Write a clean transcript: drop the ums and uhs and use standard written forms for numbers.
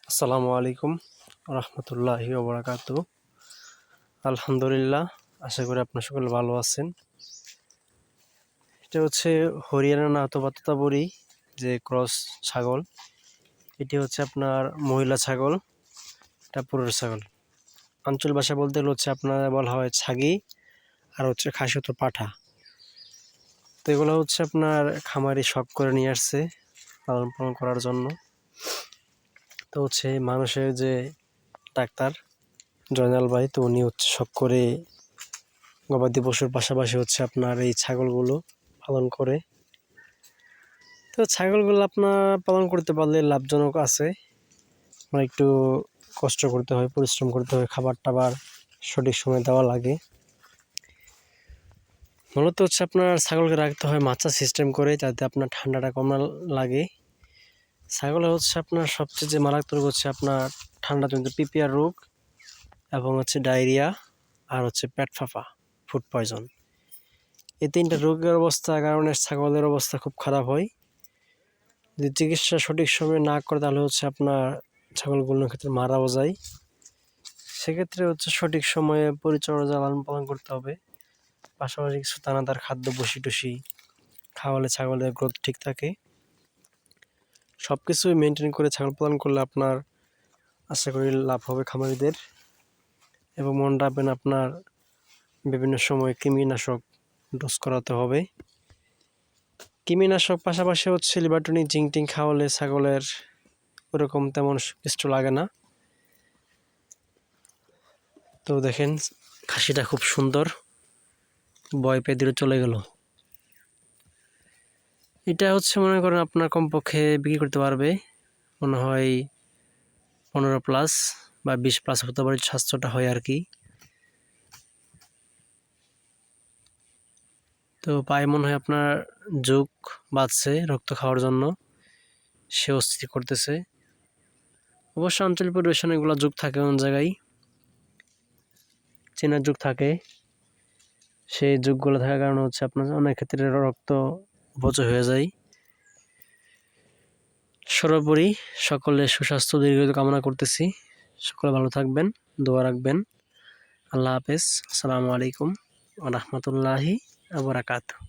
আসসালামু আলাইকুম রহমতুল্লাহি ওবরাকাতু। আলহামদুলিল্লাহ, আশা করি আপনার সকলে ভালো আছেন। এটা হচ্ছে হরিয়ানা নাথবা তোতাপুরি যে ক্রস ছাগল। এটি হচ্ছে আপনার মহিলা ছাগল, এটা পুরুষ ছাগল। আঞ্চল ভাষা বলতে গেলে হচ্ছে আপনার বলা হয় ছাগি, আর হচ্ছে খাসিয়ত পাঠা। তো এগুলো হচ্ছে আপনার খামারি শখ করে নিয়ে আসছে লালন পালন করার জন্য। তো হচ্ছে মানুষের যে ডাক্তার জয়নাল ভাই, তো উনি হচ্ছে শখ করে গবাদি পশুর পাশাপাশি হচ্ছে আপনার এই ছাগলগুলো পালন করে। তো ছাগলগুলো আপনার পালন করতে পারলে লাভজনক আছে, মানে একটু কষ্ট করতে হয়, পরিশ্রম করতে হয়, খাবার টাবার সঠিক সময় দেওয়া লাগে। মূলত হচ্ছে আপনার ছাগলকে রাখতে হয় মাচা সিস্টেম করে, যাতে আপনার ঠান্ডাটা কম না লাগে। ছাগলের হচ্ছে আপনার সবচেয়ে যে মারাত্মক হচ্ছে আপনার ঠান্ডাজনিত পিপিআর রোগ, এবং হচ্ছে ডায়রিয়া, আর হচ্ছে পেট ফাঁপা, ফুড পয়জন। এই তিনটা রোগের অবস্থার কারণে ছাগলের অবস্থা খুব খারাপ হয়। যদি চিকিৎসা সঠিক সময়ে না করে তাহলে হচ্ছে আপনার ছাগলগুলোর ক্ষেত্রে মারাও যায়। সেক্ষেত্রে হচ্ছে সঠিক সময়ে পরিচর্যা লালন পালন করতে হবে। পাশাপাশি কিছু দানাদার খাদ্য বসি টসি খাওয়ালে ছাগলের গ্রোথ ঠিক থাকে। সব কিছুই মেনটেন করে ছাগল পালন করলে আপনার আশা করি লাভ হবে খামারিদের। এবং মনে রাখবেন আপনার বিভিন্ন সময় কৃমিনাশক ডোজ করাতে হবে। কৃমিনাশক পাশাপাশি হচ্ছে লিভারটনিক জিঙ্ক টিঙ্ক খাওয়ালে ছাগলের ওরকম তেমন কিছু লাগে না। তো দেখেন খাসিটা খুব সুন্দর, ভয় পেয়ে দূরে চলে গেল। এটা হচ্ছে মনে করেন আপনার কমপক্ষে বিক্রি করতে পারবে মনে হয় 15+ বা 20+ হতে পারে, স্বাস্থ্যটা হয় আর কি। তো পায়ে মনে হয় আপনার যুগ বাঁচছে রক্ত খাওয়ার জন্য, সে অস্থির করতেছে। অবশ্য আঞ্চলিক পরিবেশনে এগুলো যুগ থাকে, অন্য জায়গায় চেনার যুগ থাকে। সেই যুগগুলো থাকার কারণে হচ্ছে আপনার অনেক ক্ষেত্রে রক্ত অপচয় হয়ে যায়। সর্বোপরি সকলের সুস্বাস্থ্য দীর্ঘায়ু কামনা করতেছি। সকলে ভালো থাকবেন, দোয়া রাখবেন। আল্লাহ হাফেজ। আসসালামু আলাইকুম ওয়া রাহমাতুল্লাহি ওয়া বারাকাতুহু।